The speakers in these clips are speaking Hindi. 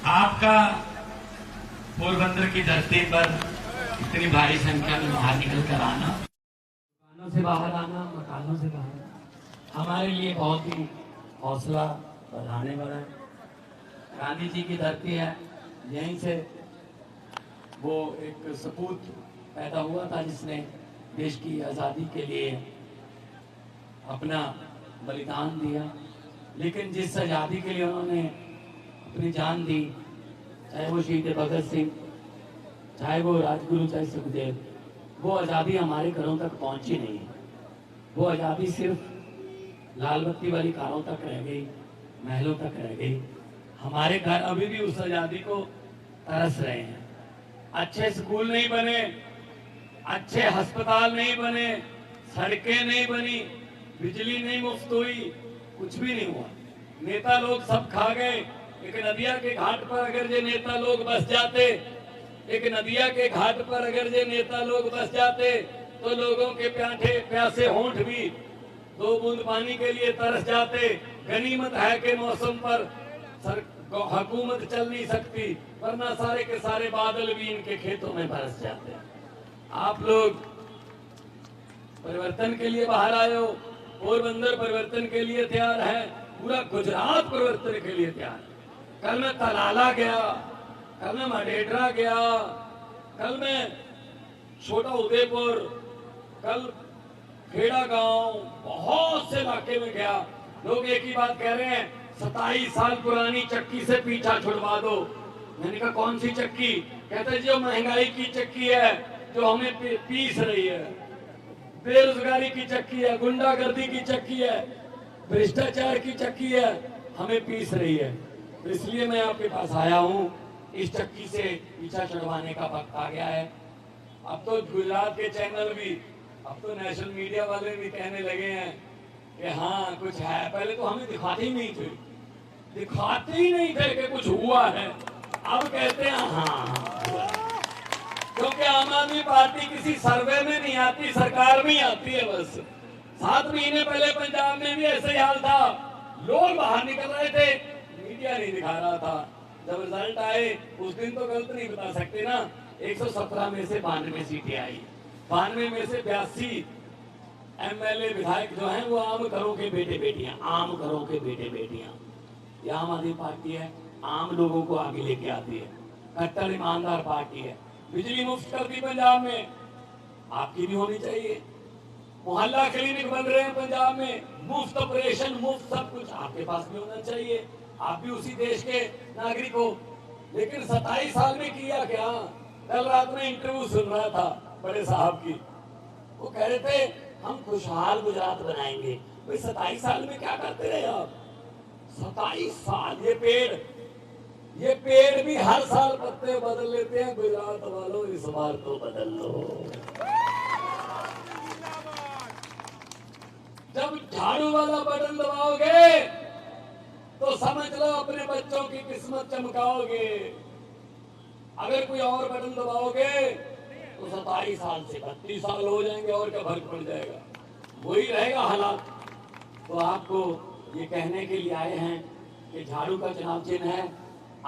आपका पोरबंदर की धरती पर इतनी भारी संख्या में बाहर निकल कर आना, दुकानों से बाहर आना, मकानों से बाहर, हमारे लिए बहुत ही हौसला बढ़ाने वाला है। गांधी जी की धरती है, यहीं से वो एक सपूत पैदा हुआ था जिसने देश की आज़ादी के लिए अपना बलिदान दिया। लेकिन जिस आज़ादी के लिए उन्होंने अपनी जान दी, चाहे वो शहीद भगत सिंह, चाहे वो राजगुरु, चाहे सुखदेव, वो आज़ादी हमारे घरों तक पहुंची नहीं है। वो आज़ादी सिर्फ लाल बत्ती वाली कारों तक रह गई, महलों तक रह गई। हमारे घर अभी भी उस आज़ादी को तरस रहे हैं। अच्छे स्कूल नहीं बने, अच्छे अस्पताल नहीं बने, सड़कें नहीं बनी, बिजली नहीं मुफ्त हुई, कुछ भी नहीं हुआ। नेता लोग सब खा गए। एक नदिया के घाट पर अगर ये नेता लोग बस जाते, एक नदिया के घाट पर अगर ये नेता लोग बस जाते, तो लोगों के प्यासे होंठ भी 2 बूंद पानी के लिए तरस जाते। गनीमत है कि मौसम पर हुकूमत चल नहीं सकती, वरना सारे के सारे बादल भी इनके खेतों में बरस जाते हैं। आप लोग परिवर्तन के लिए बाहर आए हो। पोरबंदर परिवर्तन के लिए तैयार है, पूरा गुजरात परिवर्तन के लिए तैयार है। कल मैं तलाला गया, कल मैं मडेड्रा गया, कल मैं छोटा उदयपुर, कल खेड़ा गांव, बहुत से इलाके में गया। लोग एक ही बात कह रहे हैं, 27 साल पुरानी चक्की से पीछा छुड़वा दो। मैंने कहा कौन सी चक्की? कहते जो महंगाई की चक्की है, जो हमें पीस रही है, बेरोजगारी की चक्की है, गुंडागर्दी की चक्की है, भ्रष्टाचार की चक्की है, हमें पीस रही है। तो इसलिए मैं आपके पास आया हूँ। इस चक्की से पीछा छुड़वाने का वक्त आ गया है। अब तो गुजरात के चैनल भी, अब तो नेशनल मीडिया वाले भी कहने लगे हैं कि हाँ कुछ है। पहले तो हमें दिखाते ही नहीं थे, दिखाते ही नहीं थे कि कुछ हुआ है। अब कहते हैं हाँ, क्योंकि आम आदमी पार्टी किसी सर्वे में नहीं आती, सरकार में ही आती है। बस 7 महीने पहले पंजाब में भी ऐसे ही हाल था, लोग बाहर निकल रहे थे, मीडिया नहीं दिखा रहा था। जब रिजल्ट आए उस दिन तो गलत नहीं बता सकते ना। 117 में से 92 सीटें आई, 92 में से 82 एमएलए विधायक जो हैं वो आम घरों के बेटे बेटियां, आम घरों के बेटे बेटियां। ये आम आदमी पार्टी है, आम लोगों को आगे लेके आती है, कट्टर ईमानदार पार्टी है। बिजली मुफ्त कर दी पंजाब में, आपकी भी होनी चाहिए। मोहल्ला क्लिनिक बन रहे हैं पंजाब में, मुफ्त ऑपरेशन, मुफ्त सब कुछ आपके पास भी होना चाहिए। आप भी उसी देश के नागरिक हो। लेकिन 27 साल में किया क्या? कल रात में इंटरव्यू सुन रहा था बड़े साहब की, वो कह रहे थे हम खुशहाल गुजरात बनाएंगे। भाई 27 साल में क्या करते रहे आप? 27 साल। ये पेड़ भी हर साल पत्ते बदल लेते हैं। गुजरात वालों इस बार तो बदल लो। जब झाड़ू वाला बटन दबाओगे तो समझ लो अपने बच्चों की किस्मत चमकाओगे। अगर कोई और बटन दबाओगे तो 27 साल से 32 साल हो जाएंगे, और क्या फर्क पड़ जाएगा? वही रहेगा हालात। तो आपको ये कहने के लिए आए हैं कि झाड़ू का चुनाव चिन्ह है।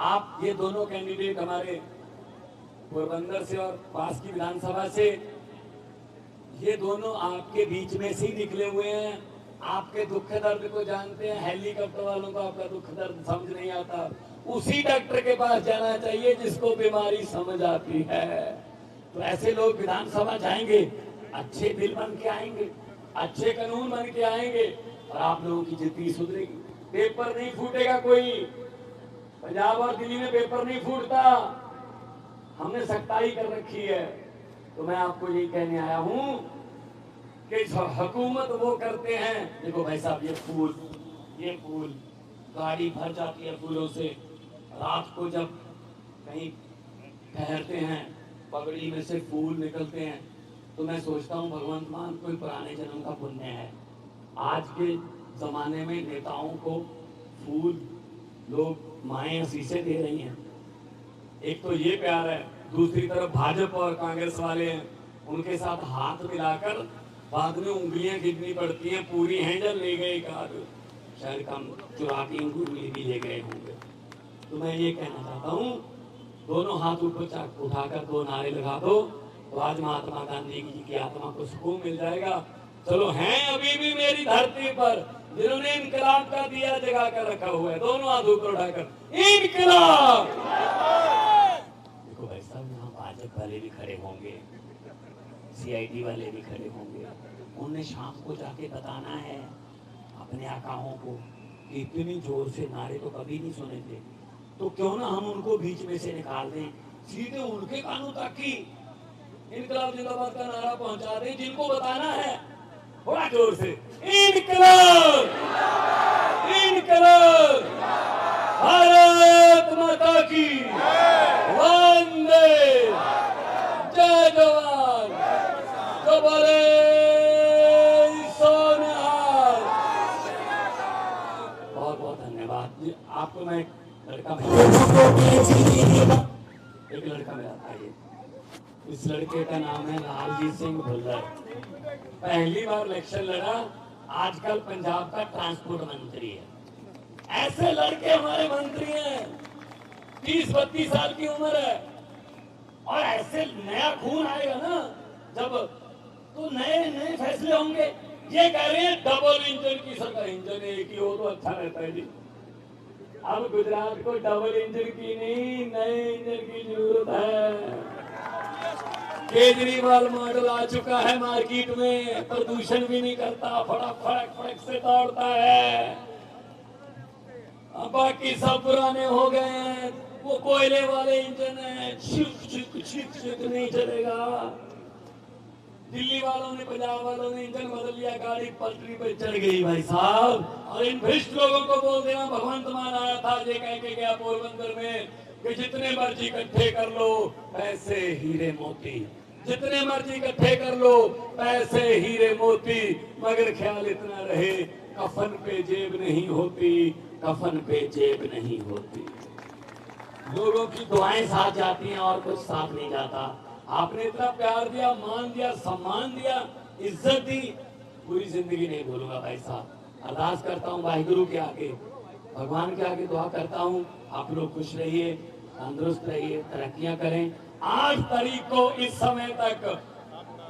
आप ये दोनों कैंडिडेट हमारे पोरबंदर से और पास की विधानसभा से, ये दोनों आपके बीच में से ही निकले हुए हैं। आपके दुख दर्द को जानते हैं। हेलीकॉप्टर वालों को आपका दुख दर्द समझ नहीं आता। उसी डॉक्टर के पास जाना चाहिए जिसको बीमारी समझ आती है। तो ऐसे लोग विधानसभा जाएंगे, अच्छे बिल बन के आएंगे, अच्छे कानून बन के आएंगे, और आप लोगों की जिंदगी सुधरेगी। पेपर नहीं फूटेगा कोई। पंजाब और दिल्ली में पेपर नहीं फूटता, हमने सख्ताई कर रखी है। तो मैं आपको यही कहने आया हूं कि हुकूमत वो करते हैं। देखो भाई साहब, ये फूल गाड़ी भर जाती है फूलों से। रात को जब कहीं ठहरते हैं, पगड़ी में से फूल निकलते हैं, तो मैं सोचता हूँ भगवंत मान कोई पुराने जन्म का पुण्य है। आज के जमाने में नेताओं को फूल लोग माएँ शीशे दे रही हैं। एक तो ये प्यार है, दूसरी तरफ भाजपा और कांग्रेस वाले हैं, उनके साथ हाथ मिलाकर बाद में उंगलियां गिननी पड़ती हैं। पूरी हैंडल ले गए, शायद कम चुरा की उंगली भी ले गए होंगे। तो मैं ये कहना चाहता हूँ, दोनों हाथ ऊपर उठाकर 2 नारे लगा दो, तो आज महात्मा गांधी जी की आत्मा को सुकून मिल जाएगा। चलो, हैं अभी भी मेरी धरती पर जिन्होंने इनकलाब का दिया जगा कर रखा हुआ है, दोनों हाथ ऊपर उठाकर इनकलाब। देखो भाई साहब, यहाँ भाजपा वाले भी खड़े होंगे, CID वाले भी खड़े होंगे, उन्हें शाम को जाके बताना है अपने आकाओं को कि इतनी जोर से नारे तो कभी नहीं सुने थे, तो क्यों ना हम उनको बीच में से निकाल दें, सीधे उनके कानों तक ही इनकलाब जिंदाबाद का नारा पहुंचा दें, जिनको बताना है बड़ा जोर से, इनकलाब, इनकलाब, भारत माता की, वंदे, जय जवान, जो बोले सोनिहाल। बहुत बहुत धन्यवाद। आपको मैं लड़का एक लड़का मेरा था, ये इस लड़के का नाम है लालजीत सिंह भुल्लर। पहली बार इलेक्शन लड़ा, आजकल पंजाब का ट्रांसपोर्ट मंत्री है। ऐसे लड़के हमारे मंत्री हैं, 30-32 साल की उम्र है, और ऐसे नया खून आएगा ना जब, तो नए नए फैसले होंगे। ये कह रहे हैं डबल इंजन की सरकार, इंजन एक ही हो तो अच्छा रहता है जी। अब गुजरात को डबल इंजन की नहीं, नए इंजन की जरूरत है। केजरीवाल मॉडल आ चुका है मार्केट में, प्रदूषण भी नहीं करता, फड़क फड़क से दौड़ता है। अब बाकी सब पुराने हो गए हैं, वो कोयले वाले इंजन है, छिक नहीं चलेगा। दिल्ली वालों ने, पंजाब वालों ने इंजन बदल लिया, गाड़ी पटरी पे चढ़ गई भाई साहब। और इन भ्रष्ट लोगों को बोल देना भगवंत मान आया था, ये कह के गया पोरबंदर में कि जितने मर्जी इकट्ठे कर लो पैसे हीरे मोती, जितने मर्जी इकट्ठे कर लो पैसे हीरे मोती, मगर ख्याल इतना रहे कफन पे जेब नहीं होती, कफन पे जेब नहीं होती। लोगों की दुआएं साथ जाती हैं और कुछ साथ नहीं जाता। आपने इतना प्यार दिया, मान दिया, सम्मान दिया, इज्जत दी, पूरी जिंदगी नहीं भूलूंगा भाई साहब। अरदास करता हूँ वाहिगुरु के आगे, भगवान के आगे दुआ करता हूँ, आप लोग खुश रहिए, तंदुरुस्त रहिए, तरक्कियां करें। 8 तारीख को इस समय तक,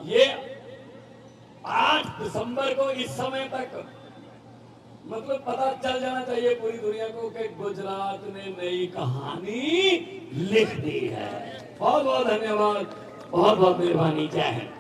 ये 8 दिसंबर को इस समय तक मतलब पता चल जाना चाहिए पूरी दुनिया को कि गुजरात ने नई कहानी लिख दी है। बहुत बहुत धन्यवाद, बहुत बहुत मेहरबानी, जय हिंद।